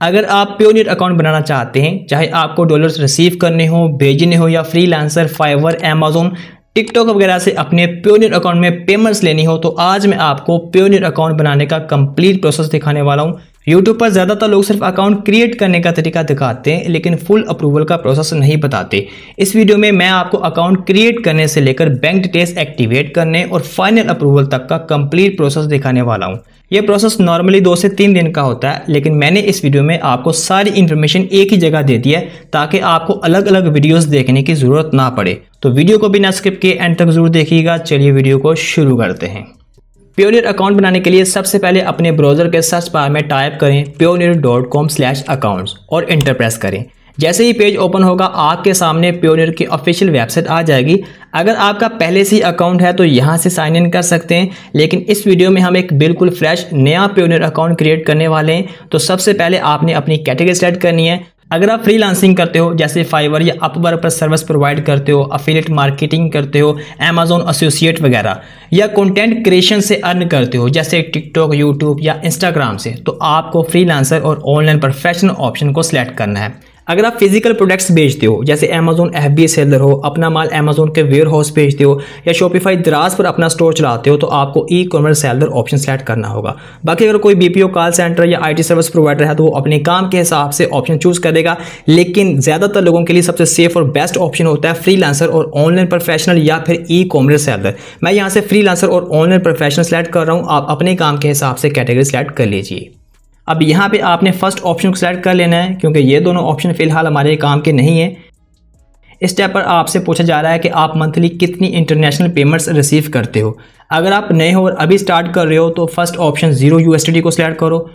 अगर आप Payoneer account बनाना चाहते हैं, चाहे आपको डॉलर्स रिसीव करने हो, भेजने हो या फ्रीलांसर, फाइवर, अमेज़न, टिकटॉक वगैरह से अपने पेयोनियर अकाउंट में पेमेंट्स लेनी हो, तो आज मैं आपको पेयोनियर अकाउंट बनाने का कंप्लीट प्रोसेस दिखाने वाला हूं। यूट्यूब पर ज़्यादातर लोग सिर्फ अकाउंट क्रिएट करने का तरीका दिखाते हैं, लेकिन फुल अप्रूवल का प्रोसेस नहीं बताते। इस वीडियो में मैं आपको अकाउंट क्रिएट करने से लेकर बैंक डिटेल्स एक्टिवेट करने और फाइनल अप्रूवल तक का कंप्लीट प्रोसेस दिखाने वाला हूं। यह प्रोसेस नॉर्मली 2 से 3 दिन का होता है, लेकिन मैंने इस वीडियो में आपको सारी इन्फॉर्मेशन एक ही जगह दे दी है ताकि आपको अलग अलग वीडियोस देखने की जरूरत ना पड़े। तो वीडियो को बिना स्किप किए एंड तक जरूर देखिएगा। चलिए वीडियो को शुरू करते हैं। पेयोनियर अकाउंट बनाने के लिए सबसे पहले अपने ब्राउजर के सर्च बार में टाइप करें payoneer.com/accounts और एंटर प्रेस करें। जैसे ही पेज ओपन होगा आपके सामने पेयोनियर की ऑफिशियल वेबसाइट आ जाएगी। अगर आपका पहले से ही अकाउंट है तो यहाँ से साइन इन कर सकते हैं, लेकिन इस वीडियो में हम एक बिल्कुल फ्रेश नया पेयोनियर अकाउंट क्रिएट करने वाले हैं। तो सबसे पहले आपने अपनी कैटेगरी सेलेक्ट करनी है। अगर आप फ्रीलांसिंग करते हो, जैसे फाइवर या अपवर्क पर सर्विस प्रोवाइड करते हो, अफिलिएट मार्केटिंग करते हो, अमेज़न एसोसिएट वगैरह, या कंटेंट क्रिएशन से अर्न करते हो जैसे टिकटॉक, यूट्यूब या इंस्टाग्राम से, तो आपको फ्रीलांसर और ऑनलाइन प्रोफेशनल ऑप्शन को सिलेक्ट करना है। अगर आप फिजिकल प्रोडक्ट्स बेचते हो, जैसे अमेज़न FBA सेलर हो, अपना माल अमेज़न के वेयर हाउस बेचते हो या शॉपिफाई दराज पर अपना स्टोर चलाते हो, तो आपको e commerce seller option select करना होगा। बाकी अगर कोई BPO कॉल सेंटर या IT सर्विस प्रोवाइडर है तो वो अपने काम के हिसाब से ऑप्शन चूज करेगा, लेकिन ज़्यादातर लोगों के लिए सबसे सेफ और बेस्ट ऑप्शन होता है फ्रीलांसर और ऑनलाइन प्रोफेशनल या फिर ई कॉमर्स सेलर। मैं यहाँ से फ्रीलांसर और ऑनलाइन प्रोफेशनल सेलेक्ट कर रहा हूँ, आप अपने काम के हिसाब से कैटेगरी सेलेक्ट कर लीजिए। अब यहाँ पे आपने फर्स्ट ऑप्शन को सिलेक्ट कर लेना है, क्योंकि ये दोनों ऑप्शन फिलहाल हमारे काम के नहीं है। इस स्टेप पर आपसे पूछा जा रहा है कि आप मंथली कितनी इंटरनेशनल पेमेंट्स रिसीव करते हो। अगर आप नए हो और अभी स्टार्ट कर रहे हो तो फर्स्ट ऑप्शन 0 USD को सिलेक्ट करो।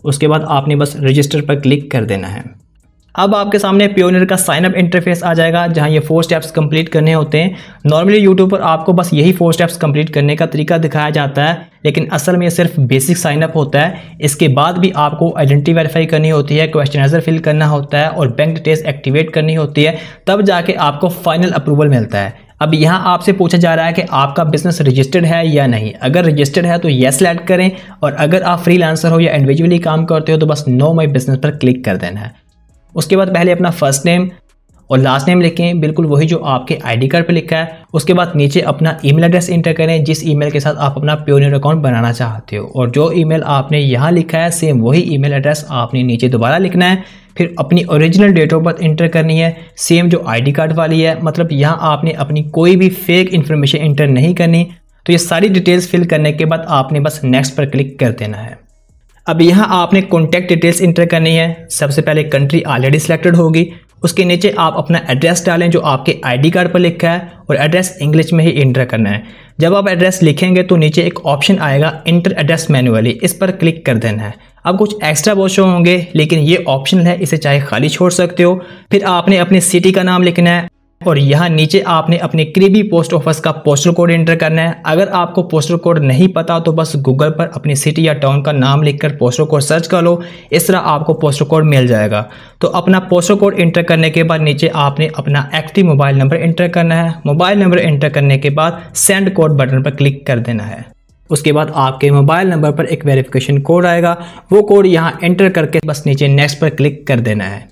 उसके बाद आपने बस रजिस्टर पर क्लिक कर देना है। अब आपके सामने पेयोनियर का साइन अप इंटरफेस आ जाएगा, जहां ये 4 स्टेप्स कंप्लीट करने होते हैं। नॉर्मली यूट्यूब पर आपको बस यही 4 स्टेप्स कंप्लीट करने का तरीका दिखाया जाता है, लेकिन असल में ये सिर्फ बेसिक साइन अप होता है। इसके बाद भी आपको आइडेंटिटी वेरीफाई करनी होती है, क्वेश्चनाइजर फिल करना होता है और बैंक डिटेल्स एक्टिवेट करनी होती है, तब जाके आपको फाइनल अप्रूवल मिलता है। अब यहाँ आपसे पूछा जा रहा है कि आपका बिजनेस रजिस्टर्ड है या नहीं। अगर रजिस्टर्ड है तो येस सेलेक्ट करें, और अगर आप फ्रीलांसर हो या इंडिविजुअली काम करते हो तो बस नो माई बिजनेस पर क्लिक कर देना है। उसके बाद पहले अपना फर्स्ट नेम और लास्ट नेम लिखें, बिल्कुल वही जो आपके ID कार्ड पर लिखा है। उसके बाद नीचे अपना ईमेल एड्रेस इंटर करें, जिस ईमेल के साथ आप अपना पेयोनियर अकाउंट बनाना चाहते हो, और जो ईमेल आपने यहाँ लिखा है सेम वही ईमेल एड्रेस आपने नीचे दोबारा लिखना है। फिर अपनी original date of birth enter करनी है, सेम जो ID कार्ड वाली है। मतलब यहाँ आपने अपनी कोई भी फेक इन्फॉर्मेशन इंटर नहीं करनी। तो ये सारी डिटेल्स फिल करने के बाद आपने बस नेक्स्ट पर क्लिक कर देना है। अब यहाँ आपने कॉन्टैक्ट डिटेल्स इंटर करनी है। सबसे पहले कंट्री ऑलरेडी सिलेक्टेड होगी, उसके नीचे आप अपना एड्रेस डालें जो आपके ID कार्ड पर लिखा है, और एड्रेस इंग्लिश में ही इंटर करना है। जब आप एड्रेस लिखेंगे तो नीचे एक ऑप्शन आएगा इंटर एड्रेस मैन्युअली, इस पर क्लिक कर देना है। अब कुछ एक्स्ट्रा ऑप्शन होंगे, लेकिन ये ऑप्शनल है, इसे चाहे खाली छोड़ सकते हो। फिर आपने अपनी सिटी का नाम लिखना है, और यहाँ नीचे आपने अपने करीबी पोस्ट ऑफिस का पोस्टल कोड एंटर करना है। अगर आपको पोस्टल कोड नहीं पता तो बस गूगल पर अपनी सिटी या टाउन का नाम लिखकर पोस्टल कोड सर्च कर लो, इस तरह आपको पोस्टल कोड मिल जाएगा। तो अपना पोस्टल कोड एंटर करने के बाद नीचे आपने अपना एक्टिव मोबाइल नंबर एंटर करना है। मोबाइल नंबर एंटर करने के बाद सेंड कोड बटन पर क्लिक कर देना है। उसके बाद आपके मोबाइल नंबर पर एक वेरिफिकेशन कोड आएगा, वो कोड यहाँ एंटर करके बस नीचे नेक्स्ट पर क्लिक कर देना है।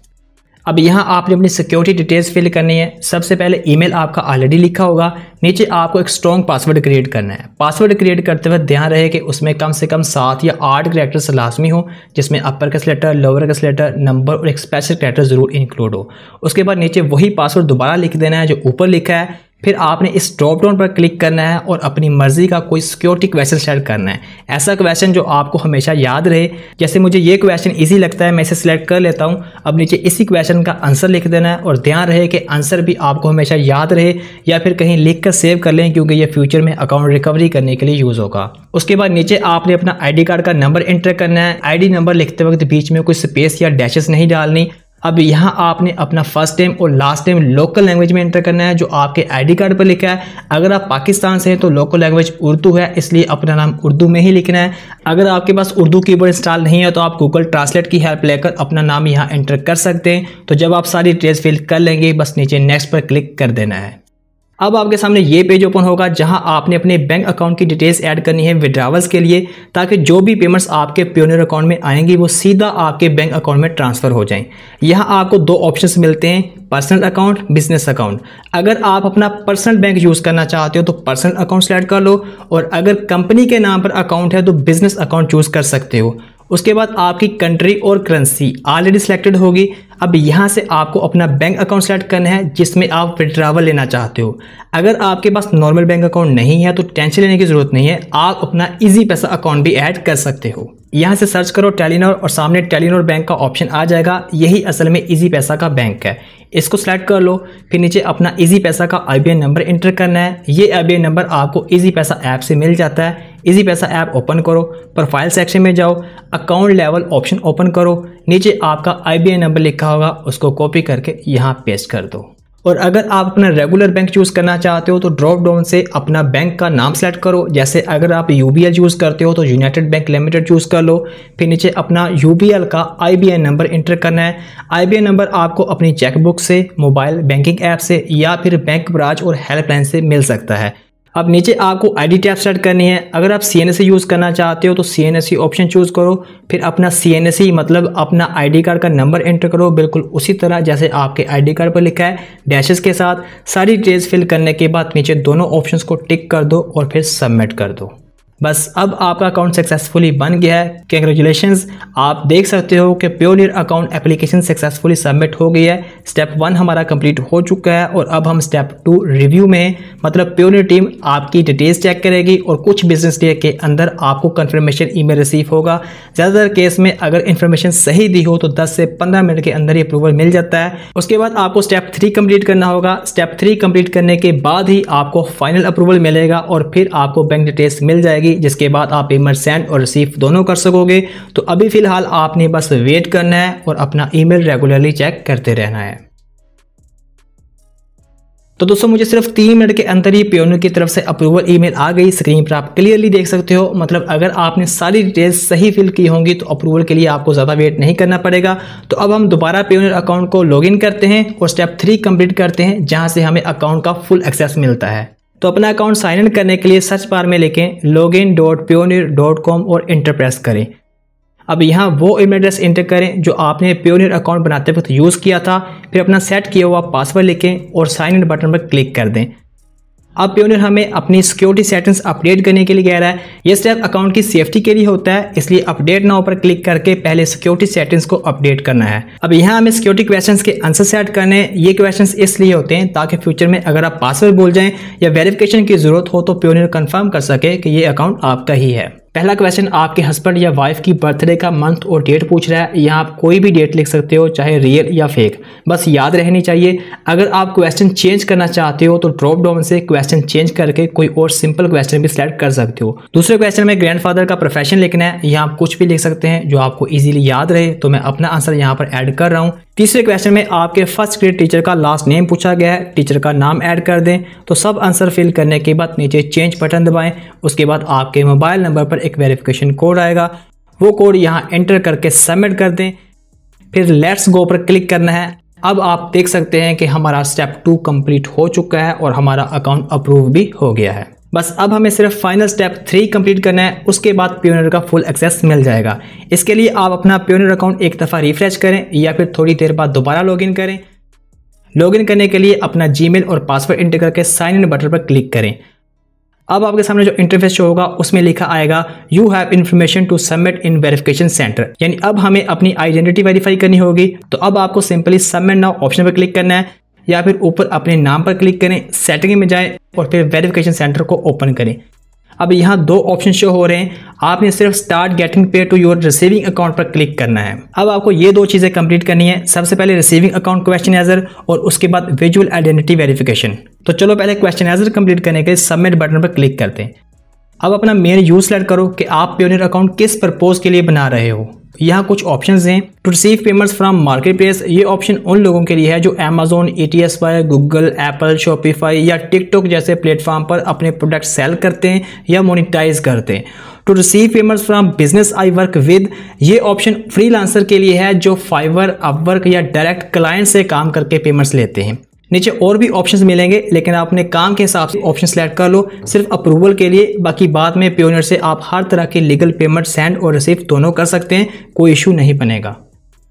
अब यहाँ आपने अपनी सिक्योरिटी डिटेल्स फिल करनी है। सबसे पहले ईमेल आपका ऑलरेडी लिखा होगा, नीचे आपको एक स्ट्रॉन्ग पासवर्ड क्रिएट करना है। पासवर्ड क्रिएट करते वक्त ध्यान रहे कि उसमें कम से कम 7 या 8 कैरेक्टर्स लाजमी हो, जिसमें upper case letter, lower case letter, number और एक स्पेशल कैरेक्टर जरूर इंक्लूड हो। उसके बाद नीचे वही पासवर्ड दोबारा लिख देना है जो ऊपर लिखा है। फिर आपने इस ड्रॉप डाउन पर क्लिक करना है और अपनी मर्जी का कोई सिक्योरिटी क्वेश्चन सेलेक्ट करना है, ऐसा क्वेश्चन जो आपको हमेशा याद रहे। जैसे मुझे ये क्वेश्चन इजी लगता है, मैं इसे सिलेक्ट कर लेता हूँ। अब नीचे इसी क्वेश्चन का आंसर लिख देना है, और ध्यान रहे कि आंसर भी आपको हमेशा याद रहे, या फिर कहीं लिख कर सेव कर लें, क्योंकि ये फ्यूचर में अकाउंट रिकवरी करने के लिए यूज होगा। उसके बाद नीचे आपने अपना ID कार्ड का नंबर एंटर करना है। ID नंबर लिखते वक्त बीच में कोई स्पेस या डैशेस नहीं डालनी। अब यहाँ आपने अपना फर्स्ट नेम और लास्ट नेम लोकल लैंग्वेज में एंटर करना है जो आपके ID कार्ड पर लिखा है। अगर आप पाकिस्तान से हैं तो लोकल लैंग्वेज उर्दू है, इसलिए अपना नाम उर्दू में ही लिखना है। अगर आपके पास उर्दू कीबोर्ड इंस्टॉल नहीं है तो आप गूगल ट्रांसलेट की हेल्प लेकर अपना नाम यहाँ एंटर कर सकते हैं। तो जब आप सारी डिटेल्स फिल कर लेंगे बस नीचे नेक्स्ट पर क्लिक कर देना है। अब आपके सामने ये पेज ओपन होगा जहां आपने अपने बैंक अकाउंट की डिटेल्स ऐड करनी है विड्रॉवल्स के लिए, ताकि जो भी पेमेंट्स आपके प्योनियर अकाउंट में आएंगी वो सीधा आपके बैंक अकाउंट में ट्रांसफर हो जाएं। यहां आपको दो ऑप्शंस मिलते हैं, पर्सनल अकाउंट, बिजनेस अकाउंट। अगर आप अपना पर्सनल बैंक यूज करना चाहते हो तो पर्सनल अकाउंट सेलेक्ट कर लो, और अगर कंपनी के नाम पर अकाउंट है तो बिजनेस अकाउंट चूज कर सकते हो। उसके बाद आपकी कंट्री और करेंसी ऑलरेडी सिलेक्टेड होगी। अब यहाँ से आपको अपना बैंक अकाउंट सेलेक्ट करना है जिसमें आप विड्रॉवल लेना चाहते हो। अगर आपके पास नॉर्मल बैंक अकाउंट नहीं है तो टेंशन लेने की जरूरत नहीं है, आप अपना इजी पैसा अकाउंट भी ऐड कर सकते हो। यहाँ से सर्च करो टेलीनॉर और सामने टेलीनॉर बैंक का ऑप्शन आ जाएगा। यही असल में इजी पैसा का बैंक है, इसको सेलेक्ट कर लो। फिर नीचे अपना इजी पैसा का IBAN नंबर एंटर करना है। ये IBAN नंबर आपको इजी पैसा ऐप से मिल जाता है। इजी पैसा ऐप ओपन करो, प्रोफाइल सेक्शन में जाओ, अकाउंट लेवल ऑप्शन ओपन करो, नीचे आपका IBAN नंबर लिखा होगा उसको कॉपी करके यहाँ पेस्ट कर दो। और अगर आप अपना रेगुलर बैंक चूज करना चाहते हो तो ड्रॉप डाउन से अपना बैंक का नाम सेलेक्ट करो। जैसे अगर आप UBL चूज करते हो तो यूनाइटेड बैंक लिमिटेड चूज कर लो। फिर नीचे अपना UBL का IBAN नंबर एंटर करना है। IBAN नंबर आपको अपनी चेकबुक से, मोबाइल बैंकिंग ऐप से या फिर बैंक ब्रांच और हेल्पलाइन से मिल सकता है। अब नीचे आपको ID टैब सेट करनी है। अगर आप CNSE यूज़ करना चाहते हो तो CNSE ऑप्शन चूज़ करो। फिर अपना CNSE मतलब अपना ID कार्ड का नंबर एंटर करो, बिल्कुल उसी तरह जैसे आपके ID कार्ड पर लिखा है, डैशेस के साथ। सारी डिटेल्स फिल करने के बाद नीचे दोनों ऑप्शंस को टिक कर दो और फिर सबमिट कर दो। बस अब आपका अकाउंट सक्सेसफुली बन गया है। कंग्रेचुलेशंस, आप देख सकते हो कि pioneer account application successfully submit हो गई है। स्टेप 1 हमारा कंप्लीट हो चुका है और अब हम स्टेप 2 रिव्यू में हैं। मतलब प्योनियर टीम आपकी डिटेल्स चेक करेगी और कुछ बिजनेस डे के अंदर आपको कंफर्मेशन ईमेल रिसीव होगा। ज़्यादातर केस में अगर इन्फॉर्मेशन सही दी हो तो 10 से 15 मिनट के अंदर ही अप्रूवल मिल जाता है। उसके बाद आपको स्टेप 3 कंप्लीट करना होगा। स्टेप 3 कंप्लीट करने के बाद ही आपको फाइनल अप्रूवल मिलेगा और फिर आपको बैंक डिटेल्स मिल जाएगी, जिसके बाद आप पेमेंट सेंड और रिसीव दोनों कर सकोगे। तो अभी फिलहाल आपने बस वेट करना है और अपना ईमेल रेगुलरली चेक करते रहना है। तो दोस्तों मुझे सिर्फ 3 मिनट के अंदर ही प्योनियर की तरफ से अप्रूवल ईमेल आ गई। स्क्रीन पर आप क्लियरली देख सकते हो। मतलब अगर आपने सारी डिटेल्स सही फिल की होंगी तो अप्रूवल के लिए आपको ज़्यादा वेट नहीं करना पड़ेगा। तो अब हम दोबारा प्योनियर अकाउंट को लॉगिन करते हैं और स्टेप 3 कंप्लीट करते हैं, जहां से हमें अकाउंट का फुल एक्सेस मिलता है। तो अपना अकाउंट साइन इन करने के लिए सर्च बार में लिखें login.pioneer.com और एंटर प्रेस करें। अब यहाँ वो ईमेल एड्रेस एंटर करें जो आपने प्योनियर अकाउंट बनाते वक्त यूज़ किया था। फिर अपना सेट किया हुआ पासवर्ड लिखें और साइन इन बटन पर क्लिक कर दें। अब प्योनियर हमें अपनी सिक्योरिटी सेटिंग्स अपडेट करने के लिए कह रहा है। यह स्टेप अकाउंट की सेफ्टी के लिए होता है, इसलिए अपडेट नाउ पर क्लिक करके पहले सिक्योरिटी सेटिंग्स को अपडेट करना है। अब यहाँ हमें सिक्योरिटी क्वेश्चंस के आंसर सेट करने हैं। ये क्वेश्चंस इसलिए होते हैं ताकि फ्यूचर में अगर आप पासवर्ड भूल जाएं या वेरिफिकेशन की जरूरत हो तो प्योनियर कंफर्म कर सके कि ये अकाउंट आपका ही है। पहला क्वेश्चन आपके हस्बैंड या वाइफ की बर्थडे का मंथ और डेट पूछ रहा है। यहाँ आप कोई भी डेट लिख सकते हो, चाहे रियल या फेक, बस याद रहनी चाहिए। अगर आप क्वेश्चन चेंज करना चाहते हो तो ड्रॉप डाउन से क्वेश्चन चेंज करके कोई और सिंपल क्वेश्चन भी सिलेक्ट कर सकते हो। दूसरे क्वेश्चन में ग्रैंडफादर का प्रोफेशन लिखना है। यहाँ आप कुछ भी लिख सकते हैं जो आपको इजीली याद रहे, तो मैं अपना आंसर यहाँ पर ऐड कर रहा हूँ। तीसरे क्वेश्चन में आपके फर्स्ट ग्रेड टीचर का लास्ट नेम पूछा गया है, टीचर का नाम ऐड कर दें। तो सब आंसर फिल करने के बाद नीचे चेंज बटन दबाएं। उसके बाद आपके मोबाइल नंबर पर एक वेरिफिकेशन कोड आएगा, वो कोड यहाँ एंटर करके सबमिट कर दें। फिर लेट्स गो पर क्लिक करना है। अब आप देख सकते हैं कि हमारा स्टेप 2 कंप्लीट हो चुका है और हमारा अकाउंट अप्रूव भी हो गया है। बस अब हमें सिर्फ फाइनल स्टेप 3 कंप्लीट करना है, उसके बाद प्योनियर का फुल एक्सेस मिल जाएगा। इसके लिए आप अपना प्योनियर अकाउंट एक दफ़ा रिफ्रेश करें या फिर थोड़ी देर बाद दोबारा लॉगिन करें। लॉगिन करने के लिए अपना जीमेल और पासवर्ड एंटर करके साइन इन बटन पर क्लिक करें। अब आपके सामने जो इंटरफेस शो होगा उसमें लिखा आएगा you have information to submit in verification centre, यानी अब हमें अपनी आइडेंटिटी वेरीफाई करनी होगी। तो अब आपको सिंपली सबमिट नाउ ऑप्शन पर क्लिक करना है या फिर ऊपर अपने नाम पर क्लिक करें, सेटिंग में जाएं और फिर वेरिफिकेशन सेंटर को ओपन करें। अब यहाँ 2 ऑप्शन शो हो रहे हैं, आपने सिर्फ स्टार्ट गेटिंग पे टू योर रिसीविंग अकाउंट पर क्लिक करना है। अब आपको ये 2 चीज़ें कंप्लीट करनी है। सबसे पहले रिसीविंग अकाउंट क्वेश्चनाइजर और उसके बाद विजुअल आइडेंटिटी वेरिफिकेशन। तो चलो पहले क्वेश्चनाइजर कंप्लीट करने के लिए सबमिट बटन पर क्लिक करते हैं। अब अपना मेन यूज सेलेक्ट करो कि आप प्योनियर अकाउंट किस पर्पज के लिए बना रहे हो। यहाँ कुछ ऑप्शंस हैं। To receive payments from market place, ये ऑप्शन उन लोगों के लिए है जो Amazon, ATSY, Google, Apple, Shopify या टिकटॉक जैसे प्लेटफॉर्म पर अपने प्रोडक्ट सेल करते हैं या मोनेटाइज करते हैं। To receive payments from business I work with, ये ऑप्शन फ्रीलांसर के लिए है जो फाइवर, अपवर्क या डायरेक्ट क्लाइंट से काम करके पेमेंट्स लेते हैं। नीचे और भी ऑप्शंस मिलेंगे, लेकिन आप अपने काम के हिसाब से ऑप्शन सेलेक्ट कर लो सिर्फ अप्रूवल के लिए। बाकी बाद में पेयोनियर से आप हर तरह की लीगल पेमेंट सेंड और रिसीव दोनों कर सकते हैं, कोई इशू नहीं बनेगा।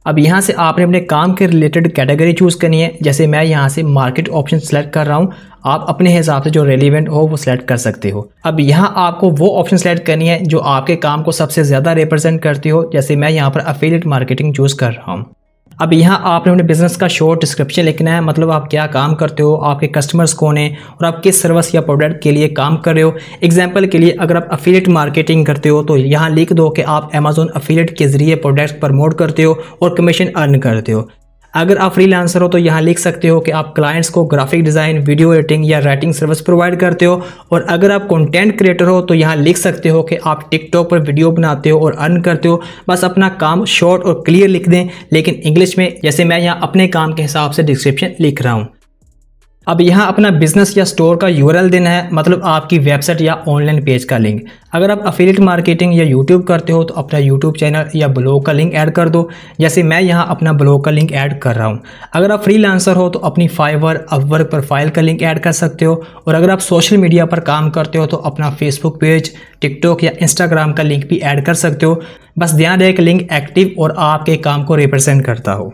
अब यहाँ से आपने अपने काम के रिलेटेड कैटेगरी चूज करनी है। जैसे मैं यहाँ से मार्केट ऑप्शन सेलेक्ट कर रहा हूँ, आप अपने हिसाब से जो रेलिवेंट हो वो सिलेक्ट कर सकते हो। अब यहाँ आपको वो ऑप्शन सेलेक्ट करनी है जो आपके काम को सबसे ज़्यादा रिप्रेजेंट करती हो। जैसे मैं यहाँ पर एफिलिएट मार्केटिंग चूज़ कर रहा हूँ। अब यहाँ आपने अपने बिजनेस का शॉर्ट डिस्क्रिप्शन लिखना है, मतलब आप क्या काम करते हो, आपके कस्टमर्स कौन है और आप किस सर्विस या प्रोडक्ट के लिए काम कर रहे हो। एग्जांपल के लिए अगर आप एफिलिएट मार्केटिंग करते हो तो यहाँ लिख दो कि आप अमेज़न एफिलिएट के जरिए प्रोडक्ट्स प्रमोट करते हो और कमीशन अर्न करते हो। अगर आप फ्रीलांसर हो तो यहाँ लिख सकते हो कि आप क्लाइंट्स को ग्राफिक डिज़ाइन, वीडियो एडिटिंग या राइटिंग सर्विस प्रोवाइड करते हो। और अगर आप कंटेंट क्रिएटर हो तो यहाँ लिख सकते हो कि आप टिकटॉक पर वीडियो बनाते हो और अर्न करते हो। बस अपना काम शॉर्ट और क्लियर लिख दें, लेकिन इंग्लिश में, जैसे मैं यहाँ अपने काम के हिसाब से डिस्क्रिप्शन लिख रहा हूँ। अब यहाँ अपना बिजनेस या स्टोर का यूआरएल देना है, मतलब आपकी वेबसाइट या ऑनलाइन पेज का लिंक। अगर आप एफिलिएट मार्केटिंग या यूट्यूब करते हो तो अपना यूट्यूब चैनल या ब्लॉग का लिंक ऐड कर दो। जैसे मैं यहाँ अपना ब्लॉग का लिंक ऐड कर रहा हूँ। अगर आप फ्रीलांसर हो तो अपनी फाइवर, अपवर्क प्रोफाइल का लिंक ऐड कर सकते हो। और अगर आप सोशल मीडिया पर काम करते हो तो अपना फेसबुक पेज, टिकटॉक या इंस्टाग्राम का लिंक भी ऐड कर सकते हो। बस ध्यान रहे कि लिंक एक्टिव और आपके काम को रिप्रेजेंट करता हो।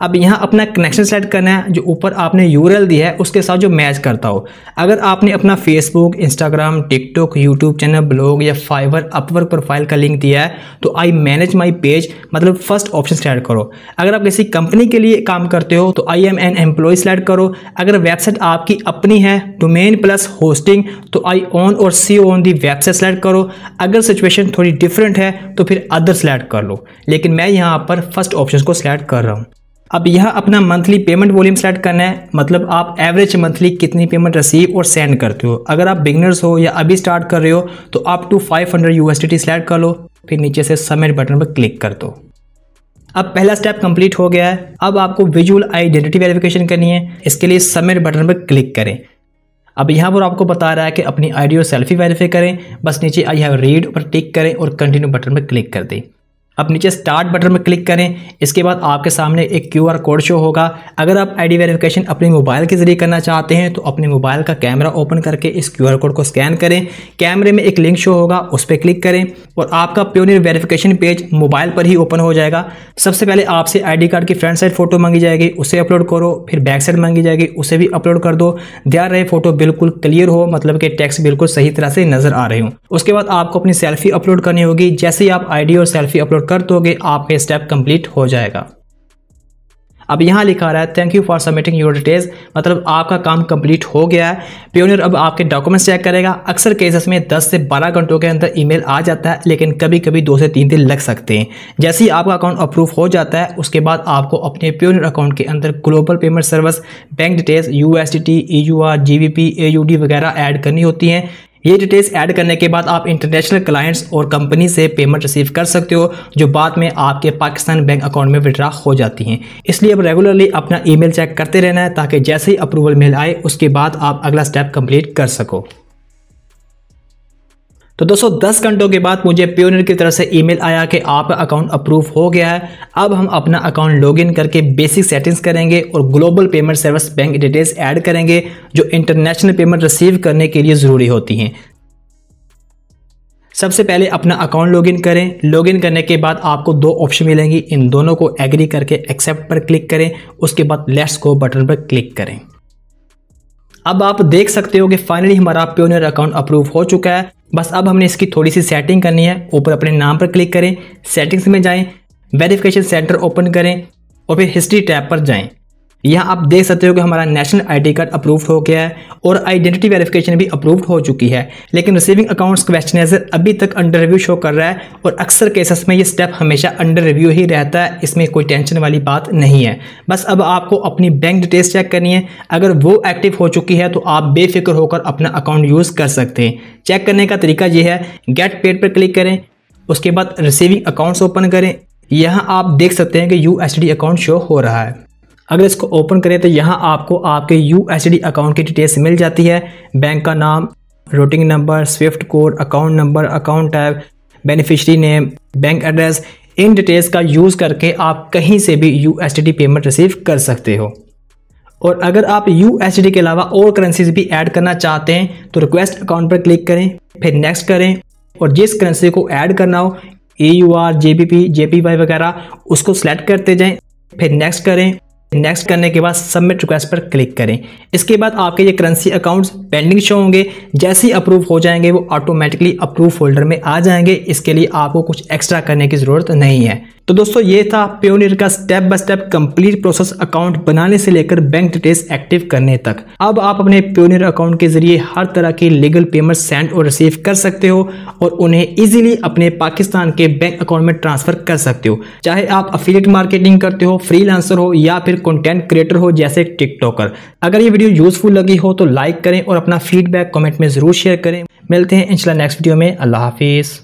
अब यहाँ अपना कनेक्शन सेट करना है, जो ऊपर आपने यूआरएल दिया है उसके साथ जो मैच करता हो। अगर आपने अपना Facebook, Instagram, TikTok, YouTube channel, blog या फाइवर, अपवर्क प्रोफाइल का लिंक दिया है तो आई मैनेज माई पेज, मतलब फर्स्ट ऑप्शन सेलेक्ट करो। अगर आप किसी कंपनी के लिए काम करते हो तो I am an employ select करो। अगर वेबसाइट आपकी अपनी है, डोमेन प्लस होस्टिंग, तो आई ओन और सी ओन दी वेबसाइट सेलेक्ट करो। अगर सिचुएशन थोड़ी डिफरेंट है तो फिर अदर सेलेक्ट कर लो, लेकिन मैं यहाँ पर फर्स्ट ऑप्शन को सिलेक्ट कर रहा हूँ। अब यहाँ अपना मंथली पेमेंट वॉल्यूम सेलेक्ट करना है, मतलब आप एवरेज मंथली कितनी पेमेंट रिसीव और सेंड करते हो। अगर आप बिगनर्स हो या अभी स्टार्ट कर रहे हो तो अप टू 500 USDT सेलेक्ट कर लो, फिर नीचे से सबमिट बटन पर क्लिक कर दो। अब पहला स्टेप कंप्लीट हो गया है। अब आपको विजुअल आइडेंटिटी वेरिफिकेशन करनी है, इसके लिए सबमिट बटन पर क्लिक करें। अब यहाँ पर आपको बता रहा है कि अपनी आईडी और सेल्फी वेरीफाई करें। बस नीचे आई हैव रीड पर टिक करें और कंटिन्यू बटन पर क्लिक कर दें। अब नीचे स्टार्ट बटन पर क्लिक करें। इसके बाद आपके सामने एक QR कोड शो होगा। अगर आप आईडी वेरिफिकेशन अपने मोबाइल के जरिए करना चाहते हैं तो अपने मोबाइल का कैमरा ओपन करके इस QR कोड को स्कैन करें। कैमरे में एक लिंक शो होगा, उस पर क्लिक करें और आपका पेयोनियर वेरिफिकेशन पेज मोबाइल पर ही ओपन हो जाएगा। सबसे पहले आपसे आईडी कार्ड की फ्रंट साइड फोटो मांगी जाएगी, उसे अपलोड करो। फिर बैक साइड मांगी जाएगी, उसे भी अपलोड कर दो। ध्यान रहे फोटो बिल्कुल क्लियर हो, मतलब कि टेक्स्ट बिल्कुल सही तरह से नजर आ रहे हो। उसके बाद आपको अपनी सेल्फी अपलोड करनी होगी। जैसे ही आप आईडी और सेल्फी अपलोड कर दोगे आपका स्टेप कंप्लीट हो जाएगा। अब यहाँ लिखा रहा है thank you for submitting your details, मतलब आपका काम कंप्लीट हो गया है। पेयोनियर अब आपके डॉक्यूमेंट्स चेक करेगा। अक्सर केसेस में 10 से 12 घंटों के अंदर ईमेल आ जाता है, लेकिन कभी कभी 2 से 3 दिन लग सकते हैं। जैसे ही आपका अकाउंट अप्रूव हो जाता है उसके बाद आपको अपने पेयोनियर अकाउंट के अंदर global payment service, bank details, USDT, EUR, GBP, AUD वगैरह ऐड करनी होती हैं। ये डिटेल्स ऐड करने के बाद आप इंटरनेशनल क्लाइंट्स और कंपनी से पेमेंट रिसीव कर सकते हो, जो बाद में आपके पाकिस्तान बैंक अकाउंट में विड्रॉ हो जाती हैं। इसलिए अब रेगुलरली अपना ईमेल चेक करते रहना है, ताकि जैसे ही अप्रूवल मेल आए उसके बाद आप अगला स्टेप कंप्लीट कर सको। तो दोस्तों 10 घंटों के बाद मुझे पेयोनियर की तरफ से ईमेल आया कि आपका अकाउंट अप्रूव हो गया है। अब हम अपना अकाउंट लॉगिन करके बेसिक सेटिंग्स करेंगे और global payment service bank details add करेंगे, जो इंटरनेशनल पेमेंट रिसीव करने के लिए ज़रूरी होती हैं। सबसे पहले अपना अकाउंट लॉगिन करें। लॉगिन करने के बाद आपको 2 ऑप्शन मिलेंगी, इन दोनों को एग्री करके एक्सेप्ट पर क्लिक करें। उसके बाद लेट्स गो बटन पर क्लिक करें। अब आप देख सकते हो कि फाइनली हमारा पेयोनियर अकाउंट अप्रूव हो चुका है। बस अब हमने इसकी थोड़ी सी सेटिंग करनी है। ऊपर अपने नाम पर क्लिक करें, सेटिंग्स में जाएं, वेरिफिकेशन सेंटर ओपन करें और फिर हिस्ट्री टैब पर जाएं। यहाँ आप देख सकते हो कि हमारा नेशनल आईडी कार्ड अप्रूव हो गया है और आइडेंटिटी वेरिफिकेशन भी अप्रूव हो चुकी है, लेकिन रिसीविंग अकाउंट्स क्वेश्चनाइजर अभी तक अंडर रिव्यू शो कर रहा है। और अक्सर केसेस में ये स्टेप हमेशा अंडर रिव्यू ही रहता है, इसमें कोई टेंशन वाली बात नहीं है। बस अब आपको अपनी बैंक डिटेल्स चेक करनी है। अगर वो एक्टिव हो चुकी है तो आप बेफिक्र होकर अपना अकाउंट यूज़ कर सकते हैं। चेक करने का तरीका ये है, गेट पेड पर क्लिक करें, उसके बाद रिसीविंग अकाउंट्स ओपन करें। यहाँ आप देख सकते हैं कि USDT अकाउंट शो हो रहा है। अगर इसको ओपन करें तो यहाँ आपको आपके USDT अकाउंट की डिटेल्स मिल जाती है। बैंक का नाम, routing number, Swift code, account number, account tab, beneficiary name, bank address. In details का यूज़ करके आप कहीं से भी USDT पेमेंट रिसीव कर सकते हो। और अगर आप USD के अलावा और करेंसीज भी ऐड करना चाहते हैं तो रिक्वेस्ट अकाउंट पर क्लिक करें, फिर नेक्स्ट करें और जिस करेंसी को ऐड करना हो EUR, JPP, JPY वगैरह उसको सिलेक्ट करते जाएं, फिर नेक्स्ट करें। नेक्स्ट करने के बाद सबमिट रिक्वेस्ट पर क्लिक करें। इसके बाद आपके ये करेंसी अकाउंट्स पेंडिंग शो होंगे, जैसे ही अप्रूव हो जाएंगे वो ऑटोमेटिकली अप्रूव फोल्डर में आ जाएंगे। इसके लिए आपको कुछ एक्स्ट्रा करने की जरूरत नहीं है। तो दोस्तों ये था पेयोनियर का step by step complete process account बनाने से लेकर बैंक डिटेल्स एक्टिव करने तक। अब आप अपने पेयोनियर अकाउंट के जरिए हर तरह की लीगल पेमेंट सेंड और रिसीव कर सकते हो और उन्हें इजीली अपने पाकिस्तान के बैंक अकाउंट में ट्रांसफर कर सकते हो। चाहे आप अफिलिएट मार्केटिंग करते हो, फ्रीलांसर हो या फिर कंटेंट क्रिएटर हो जैसे टिकटॉकर। अगर ये वीडियो यूजफुल लगी हो तो लाइक करें और अपना फीडबैक कमेंट में जरूर शेयर करें। मिलते हैं इंशाल्लाह नेक्स्ट वीडियो में। अल्लाह हाफिज।